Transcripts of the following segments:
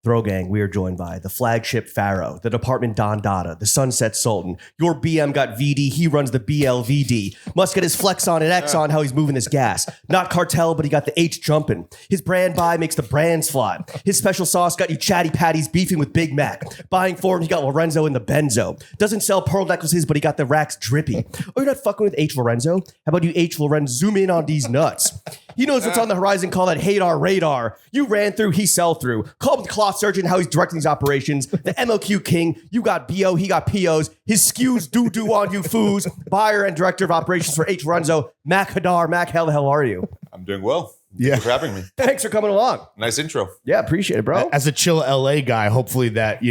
Throw Gang, we are joined by the flagship Pharaoh, the department Don Dada, the Sunset Sultan. Your BM got VD, he runs the BLVD. Must get his flex on and X on how he's moving this gas. Not cartel, but he got the H jumping. His brand buy makes the brands fly. His special sauce got you chatty patties beefing with Big Mac. Buying for him, he got Lorenzo in the Benzo. Doesn't sell pearl necklaces, but he got the racks drippy. Oh, you're not fucking with H.Lorenzo? How about you H.Lorenzo zoom in on these nuts? He knows what's on the horizon, call that Hadar radar. You ran through, he sell through. Call him the cloth surgeon, how he's directing these operations. The MLQ king, you got BO, he got POs. His skews do on you foos. Buyer and director of operations for H.Lorenzo, Mac Hadar. Mac, how the hell are you? I'm doing well. Yeah. Thanks for having me. Thanks for coming along. Nice intro. Yeah, appreciate it, bro. As a chill LA guy, hopefully that,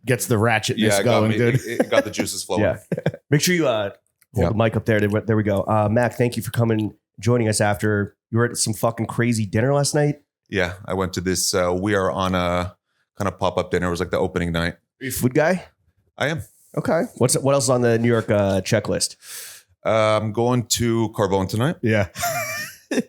gets the ratchetness going, dude. It got the juices flowing. Yeah. Make sure you hold the mic up there. There we go. Mac, thank you for joining us after you were at some fucking crazy dinner last night. Yeah, I went to this. We are on a kind of pop-up dinner. It was like the opening night. Are you a food guy? I am. Okay. What else is on the New York checklist? I'm going to Carbone tonight. Yeah.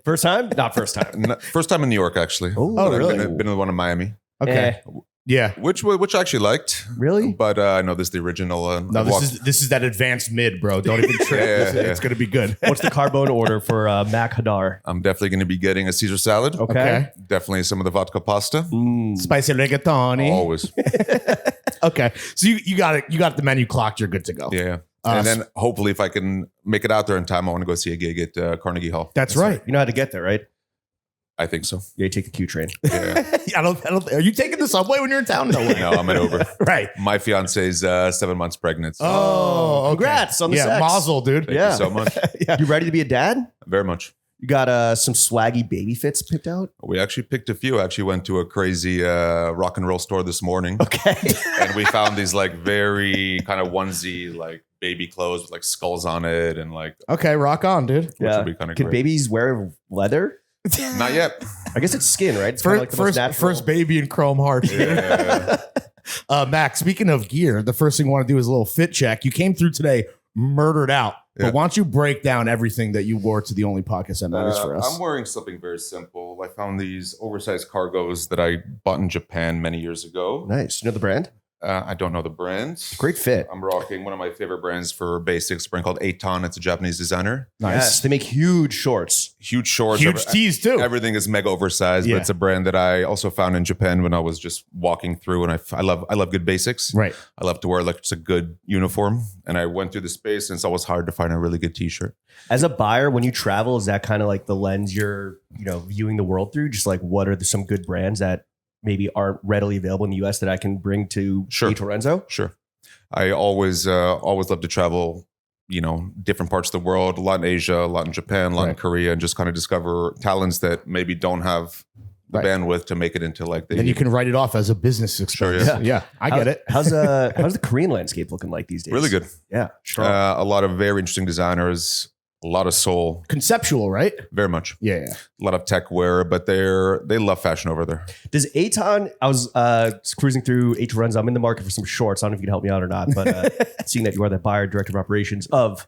First time? Not first time. First time in New York, actually. Oh, really? Been to the one in Miami. Okay. Yeah. Which I actually liked. Really? But I know this is the original. No, this is that advanced mid, bro. Don't even trip. It's going to be good. What's the carbone order for Mac Hadar? I'm definitely going to be getting a Caesar salad. Okay. Definitely some of the vodka pasta. Spicy rigatoni. Always. Okay. So you got the menu clocked. You're good to go. Yeah. And then hopefully if I can make it out there in time, I want to go see a gig at Carnegie Hall. That's right. You know how to get there, right? I think so. Yeah, you take the Q train. Yeah. I don't. Are you taking the subway when you're in town? No way. No, I'm at Uber. Right. My fiance's 7 months pregnant. So Oh, Congrats on the sex. mazel, dude. thank you so much. Yeah. You ready to be a dad? Very much. You got some swaggy baby fits picked out? We actually picked a few. I actually went to a crazy rock and roll store this morning. Okay. And we found these like very kind of onesie like baby clothes with like skulls on it and like Okay, rock on, dude. which would be kind of Can great. babies wear leather? Not yet. I guess it's skin, right? It's kinda like the most natural. First baby in chrome heart. Yeah. Max, speaking of gear, the first thing I want to do is a little fit check. You came through today murdered out. Yeah. But why don't you break down everything that you wore to the only podcast that matters for us? I'm wearing something very simple. I found these oversized cargos that I bought in Japan many years ago. Nice. You know the brand? I don't know the brand. Great fit. I'm rocking one of my favorite brands for basics, a brand called Eitan. It's a Japanese designer. Nice. Yes, they make huge shorts. Huge shorts. Huge tees too. Everything is mega oversized, Yeah. but it's a brand that I also found in Japan when I was just walking through. And I love good basics. Right. I love to wear like just a good uniform. And I went through the space, and it's always hard to find a really good t-shirt. As a buyer, when you travel, is that kind of like the lens you're, viewing the world through? Just like what are some good brands that maybe aren't readily available in the US that I can bring to H.Lorenzo? Sure. I always love to travel, different parts of the world, a lot in Asia, a lot in Japan, a lot in Korea, and just kind of discover talents that maybe don't have the bandwidth to make it into like the... Then you can write it off as a business experience. Sure, Yeah, I get it. How's the Korean landscape looking like these days? Really good. Yeah. Sure. A lot of very interesting designers, a lot of soul. Conceptual, right? Very much. Yeah. A lot of tech wear, but they love fashion over there. Does Eitan, I was cruising through H.Lorenzo. I'm in the market for some shorts. I don't know if you can help me out or not, but seeing that you are the buyer, director of operations of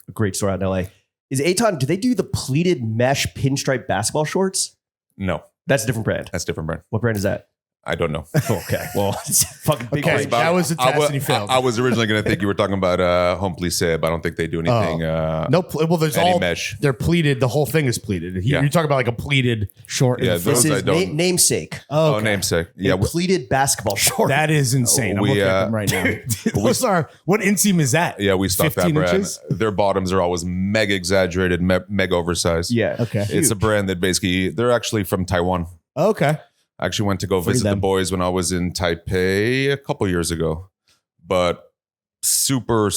a great store out in LA. Is Eitan, do they do the pleated mesh pinstripe basketball shorts? No, That's a different brand. that's a different brand. What brand is that? I don't know. Okay. Well, it's fucking big. Okay, range. that was a test and he failed. I was originally going to think you were talking about Home Plissé, but I don't think they do anything. Well, there's any all mesh. They're pleated. The whole thing is pleated. Yeah. You're talking about like a pleated short. Yeah, in the front. This those I is don't- namesake. Oh, Okay. namesake. Yeah, Yeah, pleated basketball short. That is insane. I'm We, looking at them right now. Those are what inseam is that? yeah, we stock that 15 brand. inches? Their bottoms are always mega exaggerated, mega oversized. Yeah. Okay. It's a brand that basically they're actually from Taiwan. Okay. I actually went to go Free visit the them. boys when I was in Taipei a couple years ago, but super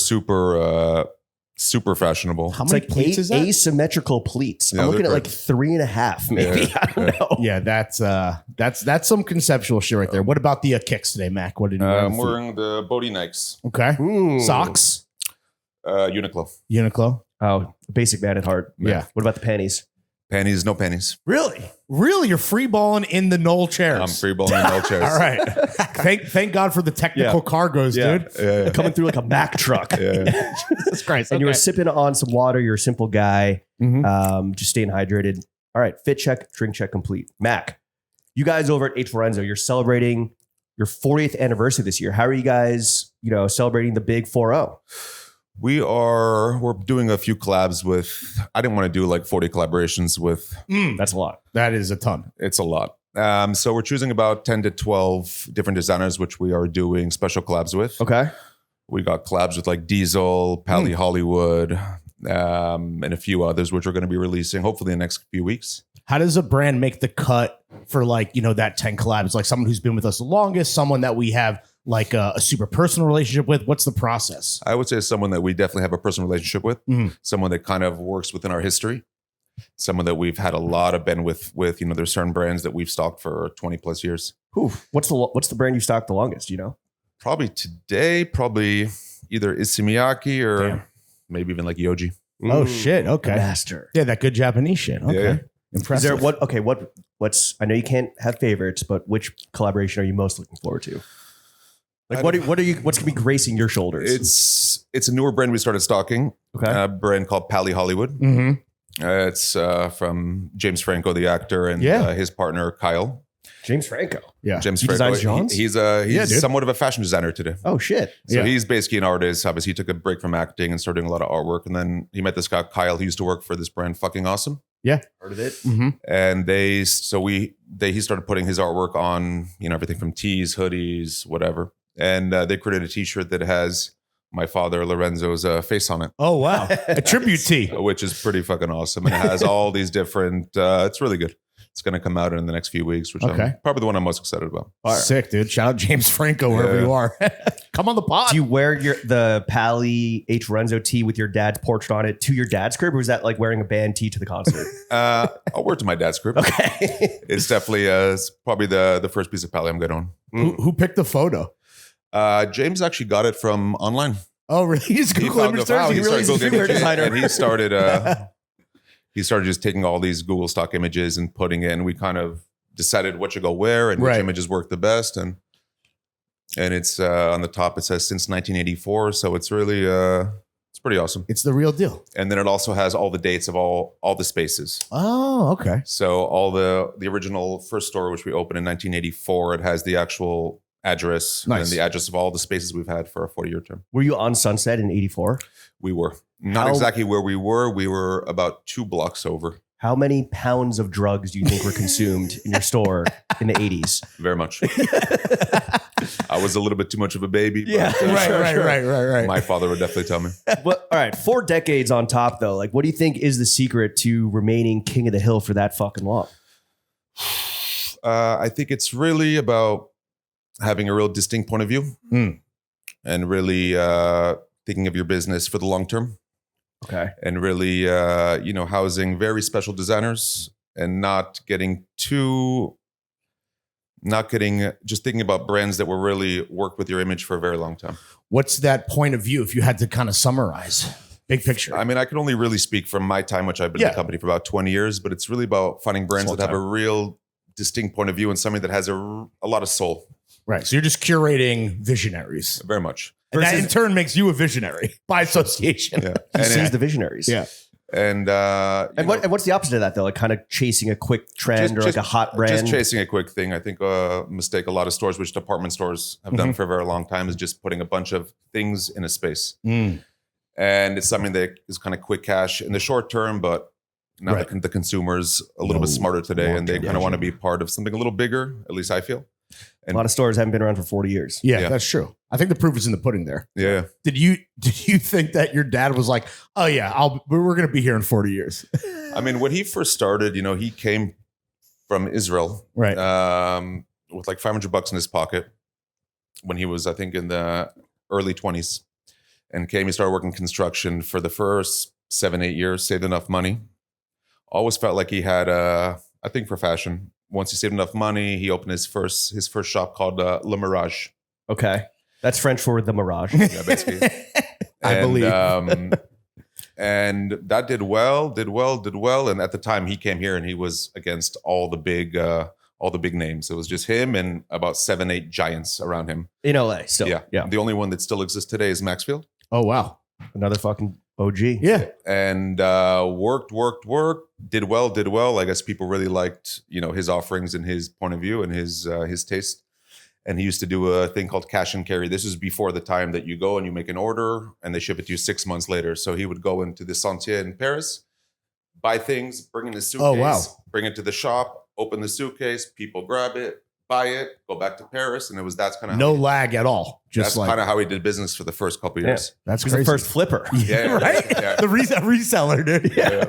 fashionable. How It's many like pleats is that? asymmetrical pleats. Yeah, I'm looking they're at like 3.5, maybe. Yeah, I don't know. Yeah, that's some conceptual shit right there. What about the kicks today, Mac? What did you wear? on I'm the feet? wearing the Bodhi Nikes, Okay. Ooh. Socks. Uniqlo. Uniqlo. Oh, basic man at heart. Yeah. What about the panties? Panties, no panties. Really? Really? You're free balling in the Knoll chairs. I'm free balling in all chairs. All right. Thank God for the technical cargos, Yeah. dude. Yeah. Coming through like a Mack truck. Yeah. Jesus Christ. And you were sipping on some water. You're a simple guy. Mhm. Just staying hydrated. All right. Fit check, drink check complete. Mac, you guys over at H.Lorenzo, you're celebrating your 40th anniversary this year. How are you guys, celebrating the big 4-0? We're doing a few collabs with, I didn't want to do like 40 collaborations with. That's a lot. That is a ton. It's a lot. So we're choosing about 10 to 12 different designers, which we are doing special collabs with. Okay. We got collabs with like Diesel, Pali Hollywood, and a few others, which we're going to be releasing hopefully in the next few weeks. How does a brand make the cut for that 10 collabs? Like someone who's been with us the longest, someone that we have like a super personal relationship with? What's the process? I would say someone that we definitely have a personal relationship with, someone that kind of works within our history, someone that we've had a lot of bandwidth with. There's certain brands that we've stocked for 20 plus years. Ooh, what's the brand you stocked the longest? Probably either Isimiaki or maybe even like Yoji. Oh shit! Okay, master. Yeah, that good Japanese shit. Okay, Yeah. impressive. Is there what's? I know you can't have favorites, but which collaboration are you most looking forward to? Like what's gonna be gracing your shoulders? It's a newer brand we started stocking. Okay. A brand called Pali Hollywood. Mm-hmm. It's from James Franco, the actor, and his partner Kyle. James Franco. Yeah, James He Franco. designs Johns? He's dude. somewhat of a fashion designer today. Oh shit. So he's basically an artist. Obviously, he took a break from acting and started doing a lot of artwork. And then he met this guy Kyle, who used to work for this brand, Fucking Awesome. Yeah, Heard of it? mm-hmm. And he started putting his artwork on everything from tees, hoodies, whatever. And they created a T-shirt that has my father Lorenzo's face on it. Oh wow, a tribute tee. Which is pretty fucking awesome. And it has all these different. It's really good. It's going to come out in the next few weeks, which I'm probably the one I'm most excited about. Sick, dude. Shout out James Franco wherever you are. Come on the pod. Do you wear the Pali H.Lorenzo tee with your dad's portrait on it to your dad's crib, or is that like wearing a band tee to the concert? I'll wear it to my dad's crib. Okay. It's definitely it's probably the first piece of Pali I'm going on. Who picked the photo? James actually got it from online. Oh, really? He's Google found image the file. search. He really is a Google super image, designer. and he started just taking all these Google stock images and putting it, and we kind of decided what should go where and which images work the best. And it's on the top, it says since 1984. So it's really, it's pretty awesome. It's the real deal. And then it also has all the dates of all the spaces. Oh, okay. So all the original first store, which we opened in 1984, it has the actual address and the address of all the spaces we've had for a 40-year term. Were you on Sunset in 84? We were. Not exactly where we were. We were about 2 blocks over. How many pounds of drugs do you think were consumed in your store in the 80s? Very much. I was a little bit too much of a baby. Yeah. But, Right. my father would definitely tell me. But, all right, 4 decades on top, though. Like, what do you think is the secret to remaining king of the hill for that fucking long? I think it's really about having a real distinct point of view and really thinking of your business for the long term. Okay. And really, housing very special designers and just thinking about brands that will really work with your image for a very long time. What's that point of view if you had to kind of summarize? Big picture. I mean, I can only really speak from my time, which I've been in the company for about 20 years, but it's really about finding brands that have a real distinct point of view and something that has a lot of soul. Right. So you're just curating visionaries. Very much. And that in turn makes you a visionary by association. Yeah. He sees the visionaries. Yeah. And what's the opposite of that, though? Like kind of chasing a quick trend or like a hot brand? Just chasing a quick thing. I think a mistake a lot of stores, which department stores have done for a very long time, is just putting a bunch of things in a space. And it's something that is kind of quick cash in the short term, but now the consumer's a little bit smarter today, and they kind of want to be part of something a little bigger, at least I feel. And a lot of stores haven't been around for 40 years. Yeah, that's true. I think the proof is in the pudding there. Yeah. Did you think that your dad was like, oh yeah, we're going to be here in 40 years? I mean, when he first started, he came from Israel, right? With like $500 in his pocket when he was, I think, in the early 20s, and he started working construction for the first 7-8 years, saved enough money. Always felt like he had a thing for fashion. Once he saved enough money, he opened his first shop called Le Mirage. Okay. That's French for the Mirage. Yeah, basically. I believe. And that did well. And at the time he came here and he was against all the big names. It was just him and about 7-8 giants around him. In LA still. Yeah. The only one that still exists today is Maxfield. Oh, wow. Another fucking OG. Yeah. And worked, did well. I guess people really liked, his offerings and his point of view and his taste. And he used to do a thing called cash and carry. This is before the time that you go and you make an order and they ship it to you 6 months later. So he would go into the Sentier in Paris, buy things, bring in his suitcase, bring it to the shop, open the suitcase, people grab it, buy it, go back to Paris. And that's kind of no lag at all. That's kind of how he did business for the first couple of years. That's He's crazy. the first flipper. Yeah, right? yeah. The reseller, dude. Yeah.